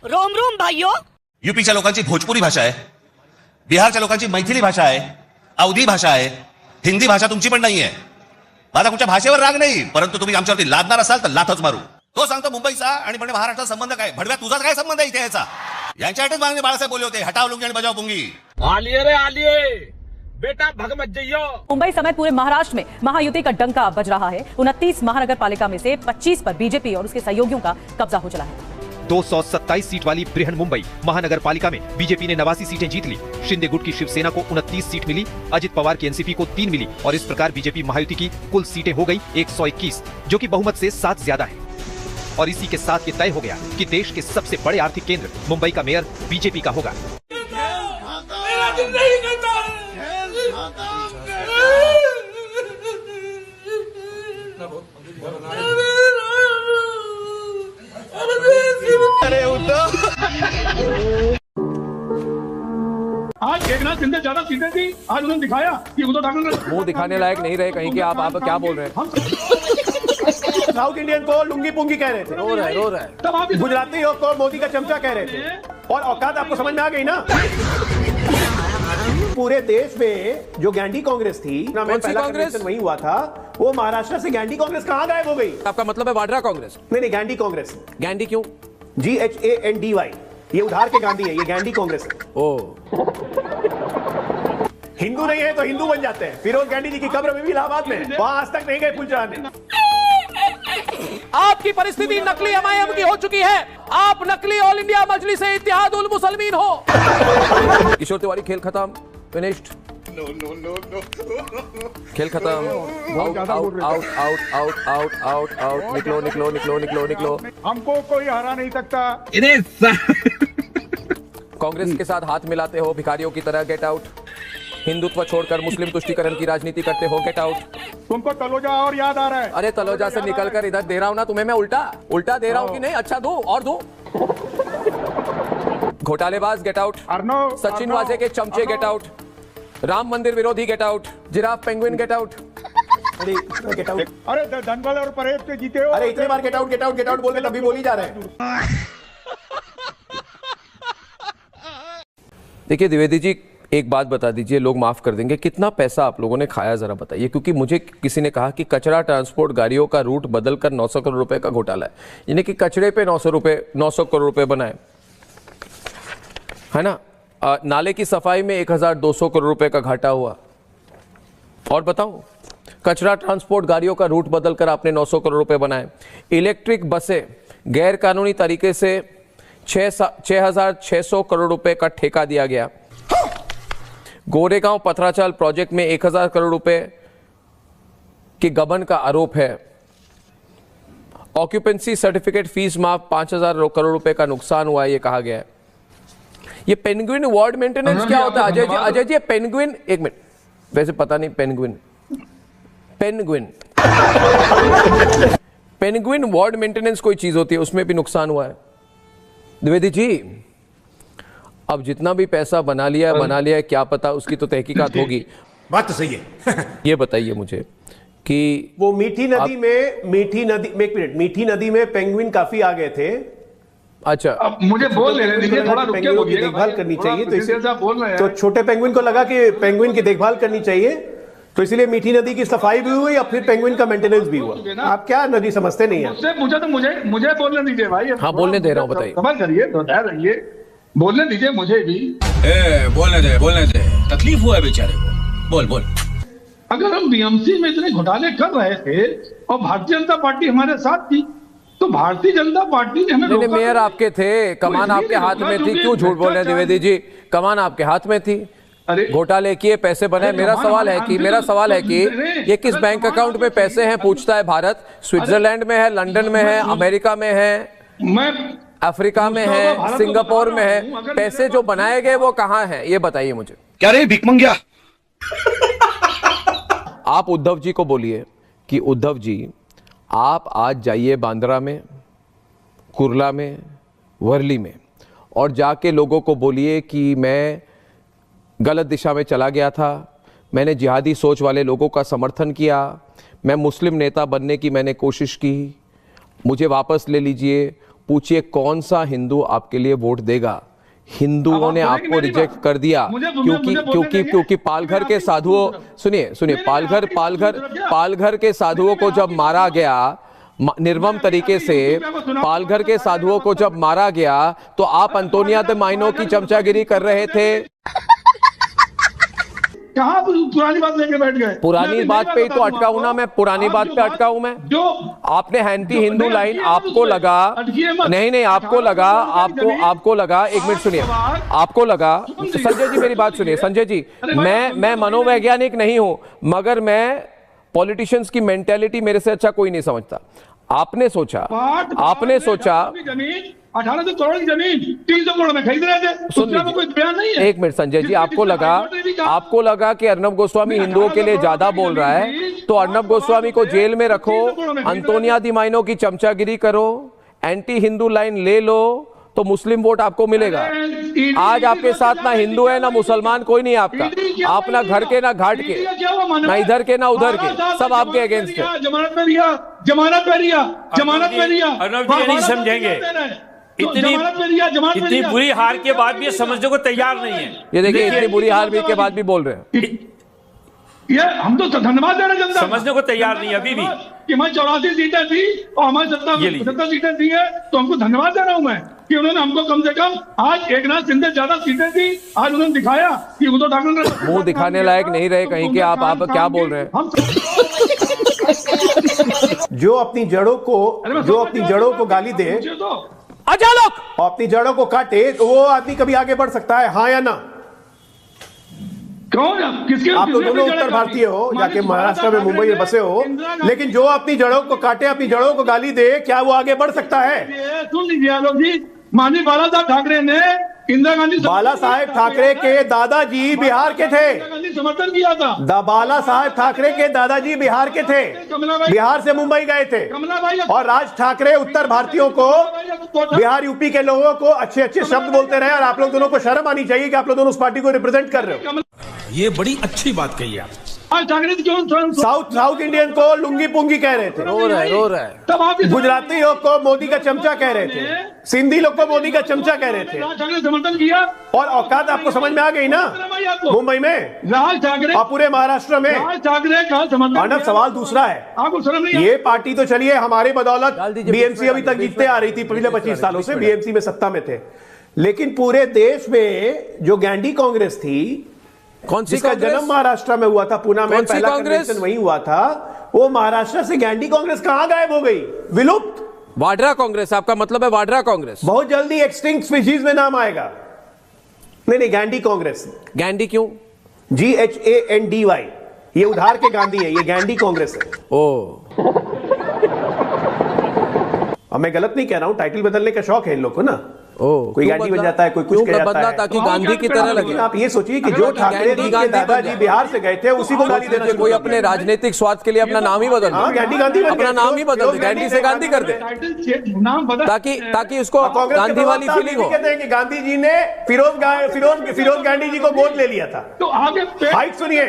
रोम रोम भाइयों. युपीच्या लोकांची भोजपुरी भाषा आहे, बिहारच्या लोकांची मैथिली भाषा आहे, अवधी भाषा आहे, हिंदी भाषा तुमची पण नाहीये. माझा कुठच्या भाषेवर राग नाही, परंतु तुम्ही आमच्यावरती लादणार असाल तर लाथच मारू. तो सांगतो मुंबईचा आणि म्हणजे महाराष्ट्राचा संबंध काय? भडव्या तुझा काय संबंध आहे इथे याचा? यांच्यासाठीच मागणी बाळासाहेब बोलले होते, हटाव लुंगी आणि बजाव पुंगी. आलिए रे आलिए, बेटा भग मत जइयो. मुंबई समेत पूरे महाराष्ट्र में महायुति का डंका बज रहा है. 29 महानगर पालिका में से 25 पर बीजेपी और उसके सहयोगियों का कब्जा हो चला है. 227 सीट वाली बृहन मुंबई महानगर पालिका में बीजेपी ने 89 सीटें जीत ली. शिंदे गुट की शिवसेना को 29 सीट मिली, अजित पवार की एनसीपी को 3 मिली और इस प्रकार बीजेपी महायुति की कुल सीटें हो गई 121, जो कि बहुमत से 7 ज्यादा है. और इसी के साथ ये तय हो गया कि देश के सबसे बड़े आर्थिक केंद्र मुंबई का मेयर बीजेपी का होगा. आज एकनाथ शिंदे ज्यादा सीटें थी, आज उन्होंने दिखाया कि उद्धव ठाकरे मुंह दिखाने लायक नहीं रहे कहीं के. आप क्या बोल रहे हैं? साउथ इंडियन को लुंगी पुंगी कह रहे थे, रो रहा है. तब आप गुजराती को मोदी का चमचा कह रहे थे. और औकात आपको समझ में आ गई ना? पूरे देश में जो गैंडी कांग्रेस थी, पहला कांग्रेस वही हुआ था, वो महाराष्ट्र से गैंडी कांग्रेस कहाँ गायब हो गई? आपका मतलब है वाड्रा कांग्रेस? नहीं, गैंडी कांग्रेस. गैंडी क्यों? GHANDY, ये उधार के गांधी है, ये गैंडी कांग्रेस है. ओ, हिंदू नहीं है तो हिंदू बन जाते हैं. फिरोज गैंडी जी की कब्र में भी इलाहाबाद में, वहां आज तक नहीं गए फूल चढ़ाने. आपकी परिस्थिति नकली MIM की हो चुकी है. आप नकली ऑल इंडिया मजलिस इत्तेहाद उल मुसलमीन हो. किशोर तिवारी, खेल खत्म, फिनिश्ड. खेल खत्म. Out out out out out out out out. निकलो निकलो निकलो निकलो निकलो. हमको कोई हरा नहीं सकता. कांग्रेस के साथ हाथ मिलाते हो भिखारियों की तरह. Get out. हिंदुत्व छोड़कर मुस्लिम तुष्टीकरण की राजनीति करते हो. Get out. तुमको तलोजा और याद आ रहा है? अरे तलोजा से निकलकर इधर दे रहा हूं ना तुम्हें मैं. उल्टा दे रहा हूं कि नहीं? अच्छा दो और दो. घोटालेबाज गेट आउट. सचिन वाजे के चमचे गेट आउट. राम मंदिर विरोधी get out. Giraffe penguin get out. Get out. अरे धनबल और परेश पे जीते हो. अरे इतने बार get out get out get out बोल के तभी बोल ही जा रहे हैं. देखिए द्विवेदी जी, एक बात बता दीजिए, लोग माफ कर देंगे, कितना पैसा आप लोगों ने खाया जरा बताइए. क्योंकि मुझे किसी ने कहा कि कचरा ट्रांसपोर्ट गाड़ियों का रूट बदलकर 900 करोड़ रुपए का घोटाला है. यानी कि कचरे पे 900 करोड़ रुपए बनाए, है ना. नाले की सफाई में 1200 करोड़ रुपए का घाटा हुआ. और बताओ, कचरा ट्रांसपोर्ट गाड़ियों का रूट बदलकर आपने 900 करोड़ रुपए बनाए. इलेक्ट्रिक बसें गैर कानूनी तरीके से 6,600 करोड़ रुपए का ठेका दिया गया. गोरेगांव पथराचाल प्रोजेक्ट में 1,000 करोड़ रुपए के गबन का आरोप है. ऑक्यूपेंसी सर्टिफिकेट फीस माफ, 5,000 करोड़ रुपए का नुकसान हुआ है, ये कहा गया है. ये पेंगुइन वार्ड मेंटेनेंस क्या होता है? अजय जी पेंगुइन, एक मिनट, वैसे पता नहीं पेंगुइन वार्ड मेंटेनेंस कोई चीज होती है, उसमें भी नुकसान हुआ है. द्विवेदी जी, अब जितना भी पैसा बना लिया है, क्या पता उसकी तो तहकीकात होगी. बात तो सही है. ये बताइए मुझे कि वो मीठी नदी में पेंगुइन काफी आ गए थे. अच्छा, अब मुझे बोल लेने दीजिए, थोड़ा रुक के बोलिए. देखभाल करनी चाहिए, तो इसे बोल रहे हैं. तो छोटे पेंगुइन को लगा कि पेंगुइन की देखभाल करनी चाहिए, तो इसलिए मीठी नदी की सफाई भी हुई और फिर पेंगुइन का मेंटेनेंस भी हुआ. आप क्या नदी समझते नहीं है? मुझे बोलने दीजिए भाई. हाँ, बोलने दे रहा हूँ, बताइए. खबर करिए, रहिए, बोलने दीजिए मुझे भी. बोलने दे. तकलीफ हुआ है बेचारे को. बोल. अगर हम बीएमसी में इतने घोटाले कर रहे थे और भारतीय जनता पार्टी हमारे साथ थी, तो भारतीय जनता पार्टी ने हमें नहीं, मेयर आपके थे, कमान आपके हाथ में थी. क्यों झूठ बोल रहे हैं द्विवेदी जी? कमान आपके हाथ में थी, घोटाले किए, पैसे बने. मेरा सवाल है कि ये किस बैंक अकाउंट में पैसे हैं? पूछता है भारत. स्विट्जरलैंड में है, लंदन में है, अमेरिका में है, अफ्रीका में है, सिंगापुर में है. पैसे जो बनाए गए वो कहाँ हैं, ये बताइए मुझे. क्या रे भिख मंगिया? आप उद्धव जी को बोलिए कि उद्धव जी, आप आज जाइए बांद्रा में, कुर्ला में, वर्ली में, और जाके लोगों को बोलिए कि मैं गलत दिशा में चला गया था, मैंने जिहादी सोच वाले लोगों का समर्थन किया, मैं मुस्लिम नेता बनने की मैंने कोशिश की, मुझे वापस ले लीजिए, पूछिए कौन सा हिंदू आपके लिए वोट देगा। हिंदुओं ने आपको रिजेक्ट कर दिया क्योंकि पालघर के साधुओं, सुनिए, पालघर के साधुओं को जब मारा गया निर्मम तरीके से, पालघर के साधुओं को जब मारा गया तो आप अंतोनिया द माइनो की चमचागिरी कर रहे थे। कहाँ पुरानी बात लेके बैठ गए? पुरानी बात पे ही तो अटका हूं ना मैं, पुरानी बात पे अटका हूं मैं। जो आपने एंटी हिंदू लाइन, आपको लगा नहीं, आपको लगा, एक मिनट सुनिए, आपको लगा, संजय जी मेरी बात सुनिए, संजय जी, मैं मनोवैज्ञानिक नहीं हूं, मगर मैं पॉलिटिशियंस की मेंटेलिटी मेरे से अच्छा कोई नहीं समझता। आपने सोचा 1800 करोड़ की जमीन 300 करोड़ में खरीद रहे थे, दूसरा में कोई बयान नहीं है। एक मिनट संजय जी, आपको लगा कि अर्नब गोस्वामी हिंदुओं के लिए ज्यादा बोल रहा है तो अर्नब गोस्वामी को जेल में रखो, अंतोनिया दी माइनो की चमचागिरी करो, एंटी हिंदू लाइन ले लो तो मुस्लिम वोट आपको मिलेगा। आज आपके साथ ना हिंदू है ना मुसलमान, कोई नहीं आपका, आप ना घर के ना घाट के, ना इधर के ना उधर के, सब आपके अगेंस्ट है। जमानत पे रिया अर्नब जी नहीं समझेंगे, इतनी बुरी हार के बाद भी ये समझने को तैयार नहीं है। ये देखिए इतनी बुरी हार के बाद भी बोल रहे हैं। ये हम तो धन्यवाद दे रहे हैं जनता, समझने को तैयार नहीं अभी भी कि हमारी 84 सीटें थी और हमारी 70 सीटें दी है, तो हमको धन्यवाद दे रहा हूं मैं कि उन्होंने हमको कम से कम, आज एकनाथ शिंदे ज्यादा सीटें थी, आज उन्होंने दिखाया कि उद्धव ठाकरे ने मुंह दिखाने लायक नहीं रहे कहीं के। आप क्या बोल रहे हैं? जो अपनी जड़ों को गाली दे, अजालोक अपनी जड़ों को काटे, तो वो आदमी कभी आगे बढ़ सकता है, हाँ या ना? कौन? किसके? आप तो दोनों उत्तर भारतीय हो, जाके महाराष्ट्र में मुंबई में बसे हो, लेकिन जो अपनी जड़ों को काटे, अपनी जड़ों को गाली दे, क्या वो आगे बढ़ सकता है? सुन लीजिए आलोक जी, माननीय बाला साहब ठाकरे ने इंदिरा गांधी, बाला साहेब ठाकरे के दादाजी बिहार के थे, इंदिरा गांधी समर्थन किया था। बाला साहेब ठाकरे के दादाजी बिहार के थे, बिहार से मुंबई गए थे, और राज ठाकरे उत्तर भारतीयों को, बिहार यूपी के लोगों को अच्छे अच्छे शब्द बोलते रहे, और आप लोग दोनों को शर्म आनी चाहिए कि आप लोग दोनों उस पार्टी को रिप्रेजेंट कर रहे हो। ये बड़ी अच्छी बात कही आप। साउथ इंडियन को लुंगी पुंगी कह रहे थे, रो रहा है। तब आप गुजराती लोग को मोदी का चमचा कह रहे थे, सिंधी लोग को मोदी का चमचा कह रहे थे, राज ठाकरे समर्थन किया, और औकात आपको समझ में आ गई ना मुंबई में, राज ठाकरे और पूरे महाराष्ट्र में। राज ठाकरे का समर्थन। मानव सवाल दूसरा है, आपको शर्म नहीं? ये पार्टी तो चलिए हमारे बदौलत बीएमसी अभी तक जीतते आ रही थी, पिछले 25 सालों से बीएमसी में सत्ता में थे, लेकिन पूरे देश में जो गैंडी कांग्रेस थी, कौन सी जिसका जन्म महाराष्ट्र में हुआ था, पुणे में पहला कन्वेंशन वहीं हुआ था, वो महाराष्ट्र से गैंडी कांग्रेस कहां गायब हो गई? विलुप्त। वाड्रा कांग्रेस, आपका मतलब है वाड्रा कांग्रेस? बहुत जल्दी एक्सटिंक्ट स्पीशीज में नाम आएगा। नहीं, गैंडी कांग्रेस। गैंडी क्यों? GHANDY, ये उधार के गांधी है, ये गैंडी कांग्रेस है। अब मैं गलत नहीं कह रहा हूं, टाइटल बदलने का शौक है इन लोग को ना, कोई गांधी बन जाता है, कोई कुछ कह जाता है, ताकि गांधी की तरह लगे। आप ये सोचिए कि जो ठाकरे जी के दादाजी बिहार से गए थे, उसी को गाली देना। कोई अपने राजनीतिक स्वार्थ के लिए अपना नाम ही बदल दे, गांधी अपना नाम ही बदल दे, गांधी से गांधी कर दे, ताकि उसको गांधी वाली फीलिंग हो। कहते हैं कि गांधी जी ने फिरोज गांधी जी को गोद ले लिया था। तो आगे हाइट सुनिए,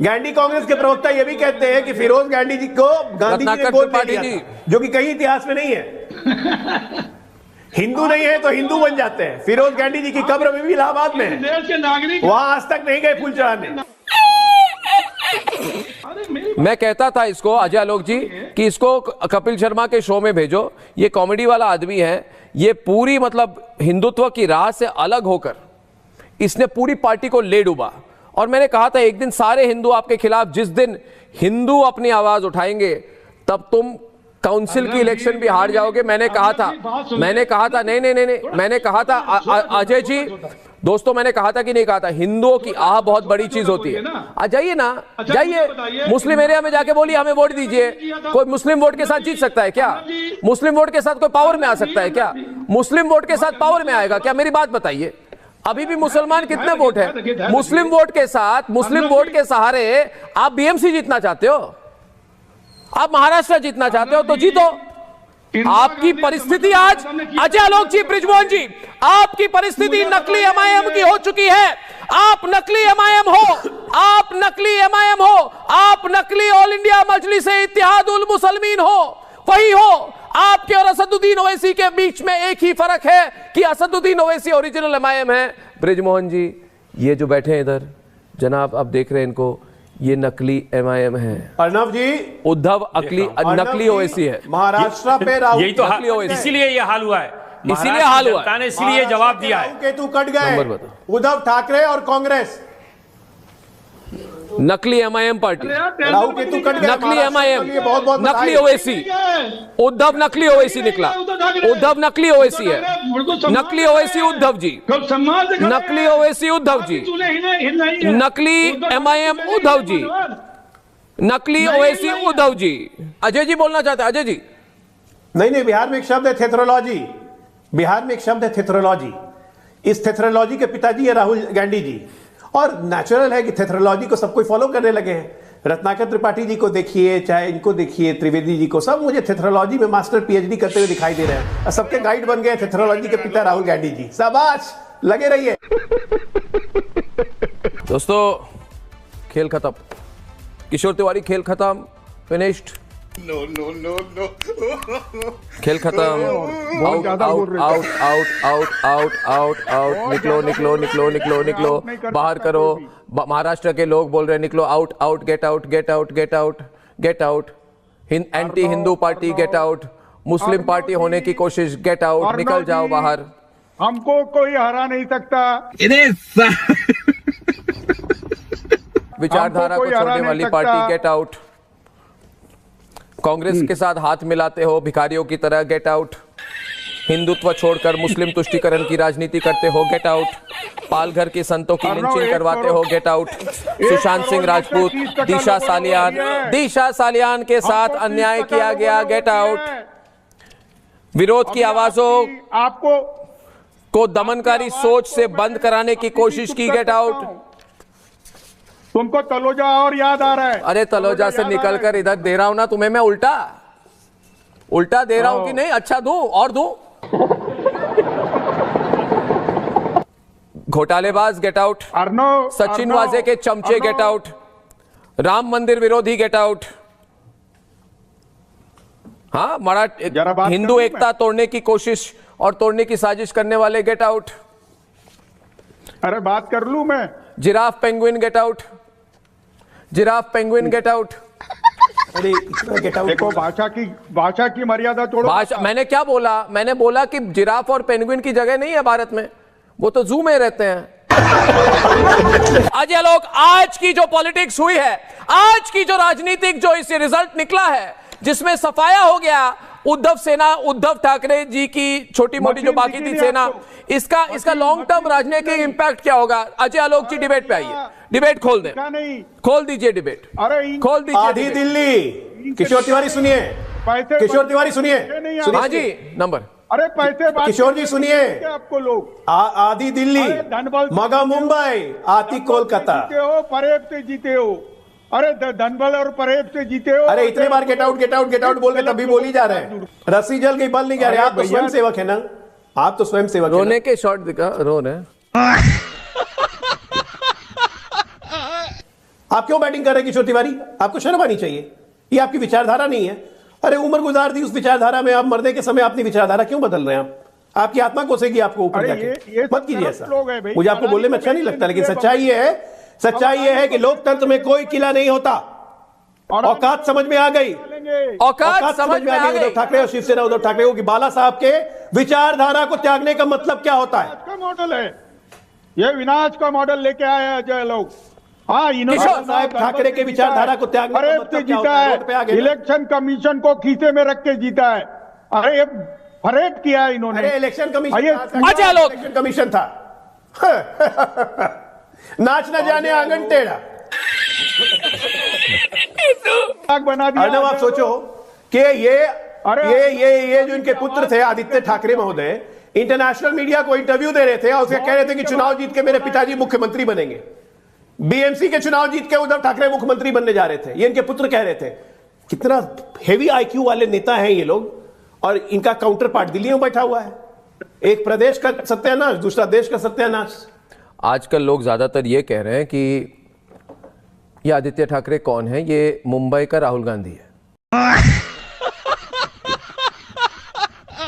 गैंडी कांग्रेस के प्रवक्ता ये भी कहते हैं कि फिरोज गांधी जी को गांधी जी ने गोद ले लिया था, जो कि कहीं इतिहास में नहीं है। हिंदू नहीं है तो हिंदू बन जाते हैं। फिरोज गांधी जी की कब्र में भी इलाहाबाद में है, देश के नागरिक वहां आज तक नहीं गए फूल चढ़ाने। मैं कहता था इसको, अजय आलोक जी, कि इसको कपिल शर्मा के शो में भेजो, ये कॉमेडी वाला आदमी है, ये पूरी मतलब हिंदुत्व की राह से अलग होकर इसने पूरी पार्टी को ले डूबा। और मैंने कहा था एक दिन सारे हिंदू आपके खिलाफ, जिस दिन हिंदू अपनी आवाज उठाएंगे तब तुम काउंसिल की इलेक्शन भी हार जाओगे। मैंने कहा था नहीं, मैंने कहा था अजय जी, दोस्तों, मैंने कहा था कि नहीं कहा था, हिंदुओं की आह बहुत बड़ी चीज होती है। आ जाइए ना, जाइए मुस्लिम एरिया में जाके बोलिए हमें वोट दीजिए। कोई मुस्लिम वोट के साथ जीत सकता है क्या? मुस्लिम वोट के साथ कोई पावर में आ सकता है क्या? मुस्लिम वोट के साथ पावर में आएगा क्या? मेरी बात बताइए। अभी भी मुसलमान कितने वोट है? मुस्लिम वोट के साथ, मुस्लिम वोट के सहारे आप बीएमसी जीतना चाहते हो, आप महाराष्ट्र जीतना चाहते हो तो जीतो। आपकी परिस्थिति आज, अजय आलोक जी, बृजमोहन जी, आपकी परिस्थिति नकली एमआईएम की हो चुकी है। आप नकली एमआईएम हो, आप नकली एमआईएम हो, आप नकली ऑल इंडिया मजलिस इत्तेहादुल मुसलमीन हो, वही हो। आपके और असदुद्दीन ओवैसी के बीच में एक ही फर्क है कि असदुद्दीन ओवैसी ओरिजिनल एमआईएम है। बृजमोहन जी, ये जो बैठे हैं इधर जनाब, आप देख रहे हैं इनको, ये नकली एमआईएम है। अर्नव जी, उद्धव नकली ओवैसी है। महाराष्ट्र पे राहुल, यही तो इसीलिए ये हाल हुआ है, इसीलिए हाल हुआ है, इसीलिए जवाब दिया है। केतु कट गए उद्धव ठाकरे और कांग्रेस, नकली MIM party, Rahul Ketu cut गए, नकली एमआईएम, बहुत बहुत नकली ओवैसी, उद्धव नकली ओवैसी निकला, उद्धव नकली ओवैसी है, नकली ओवैसी उद्धव जी, नकली ओवैसी उद्धव जी, नकली एमआईएम उद्धव जी, नकली ओवैसी उद्धव जी। अजय जी बोलना चाहते हैं, अजय जी। नहीं, बिहार में एक शब्द है थेथरोलॉजी, बिहार में एक शब्द है थेथरोलॉजी। इस थेथरोलॉजी के पिताजी है राहुल गांधी जी, और नेचुरल है कि थेथरोलॉजी को सब कोई फॉलो करने लगे हैं। रत्नाकर त्रिपाठी जी को देखिए, चाहे इनको देखिए, त्रिवेदी जी को, सब मुझे थेथरोलॉजी में मास्टर पीएचडी करते हुए दिखाई दे रहे हैं, और सबके गाइड बन गए थेथरोलॉजी के पिता राहुल गांधी जी। शाबाश, लगे रहिए। दोस्तों, खेल खत्म, किशोर तिवारी, खेल खत्म, फिनिश्ड। नो, खेल खत्म, out out out out out out out, निकलो निकलो निकलो निकलो निकलो, बाहर करो। महाराष्ट्र के लोग बोल रहे हैं निकलो, out out, get out get out get out get out, anti Hindu party get out, Muslim party होने की कोशिश गेट आउट, निकल जाओ बाहर, हमको कोई हरा नहीं सकता। विचारधारा को छोड़ने वाली पार्टी गेट आउट, कांग्रेस के साथ हाथ मिलाते हो भिखारियों की तरह गेट आउट, हिंदुत्व छोड़कर मुस्लिम तुष्टीकरण की राजनीति करते हो गेट आउट, पालघर के संतों की लिंचिंग करवाते हो गेट आउट, सुशांत सिंह राजपूत, दिशा सालियान के साथ अन्याय किया गया गेट आउट, विरोध की आवाजों आपको को दमनकारी सोच से बंद कराने की कोशिश की गेट आउट। तुमको तलोजा और याद आ रहा है? अरे तलोजा से निकलकर इधर दे रहा हूं ना तुम्हें मैं, उल्टा दे रहा हूं कि नहीं? अच्छा दूं और दूं? घोटालेबाज गेट आउट, सचिन वाजे के चमचे गेट आउट, राम मंदिर विरोधी गेट आउट, हाँ हिंदू एकता तोड़ने की कोशिश और तोड़ने की साजिश करने वाले गेट आउट। अरे बात कर लूं मैं? Giraffe penguin get out, giraffe penguin get out. अरे देखो, भाषा की मर्यादा तोड़ो। मैंने क्या बोला? मैंने बोला कि जिराफ और पेंगुइन की जगह नहीं है भारत में, वो तो जू में रहते हैं। अजय लोग, आज की जो पॉलिटिक्स हुई है, आज की जो राजनीतिक जो इससे रिजल्ट निकला है, जिसमें सफाया हो गया उद्धव सेना, उद्धव ठाकरे जी की छोटी मोटी जो बाकी थी सेना, इसका लॉन्ग टर्म राजनीतिक इंपैक्ट क्या होगा? अजय आलोक जी डिबेट पे आइए, डिबेट खोल दें, खोल दीजिए डिबेट, खोल दीजिए। आधी दिल्ली, किशोर तिवारी सुनिए, किशोर तिवारी सुनिए, हाँ जी नंबर। अरे पैसे, किशोर जी सुनिए, आपको लोग आधी दिल्ली, मगा मुंबई, आती कोलकाता, परेब से जीते हो। अरे धनबल और परेब से जीते हो। अरे इतने बार get out get out get out बोल के तभी बोल ही जा रहे हैं। रस्सी जल गई, बल नहीं जा रहे। आप तो स्वयं सेवक है ना, आप तो स्वयं सेवक। रोने के शॉट दिखा, रो रहे। आप क्यों बैटिंग कर रहे हैं किशोर तिवारी? आपको शर्म आनी चाहिए, ये आपकी विचारधारा नहीं है। अरे उम्र गुजार दी उस विचारधारा में, आप मरने के समय अपनी विचारधारा क्यों बदल रहे हैं? आप आपकी आत्मा कोसेगी आपको ऊपर जाके। मत कीजिए ऐसा, मुझे आपको बोलने में अच्छा नहीं लगता, लेकिन सच्चाई ये है कि लोकतंत्र में कोई किला नहीं होता। औकात समझ में आ गई, औकात समझ में आ गई उद्धव ठाकरे और शिवसेना उद्धव ठाकरे को कि बाला साहब के विचारधारा को त्यागने का मतलब क्या होता है। का मॉडल है ये, विनाश का मॉडल लेके आए हैं अजय लोग। हाँ, किशोर साहब ठाकरे के विचारधारा को त्यागने का मतलब क्या होता है? इलेक्शन कमीशन को खीसे में रख के जीता है। अरे फरेब किया है इन्होंने। इलेक्शन कमीशन, इलेक्शन कमीशन था। नाच न जाने आंगन टेढ़ा बना दिया। अर्नव, आप सोचो कि ये जो इनके पुत्र थे आदित्य ठाकरे महोदय, इंटरनेशनल मीडिया को इंटरव्यू दे रहे थे और उसके कह रहे थे कि चुनाव जीत के मेरे पिताजी मुख्यमंत्री बनेंगे। बीएमसी के चुनाव जीत के उद्धव ठाकरे मुख्यमंत्री बनने जा रहे थे, ये इनके पुत्र कह रहे थे। कितना हेवी आईक्यू वाले नेता हैं ये लोग, और इनका काउंटर पार्ट दिल्ली में बैठा हुआ है। एक प्रदेश का सत्यानाश, दूसरा देश का सत्यानाश। आजकल लोग ज्यादातर ये कह रहे हैं कि ये आदित्य ठाकरे कौन है? ये मुंबई का राहुल गांधी है।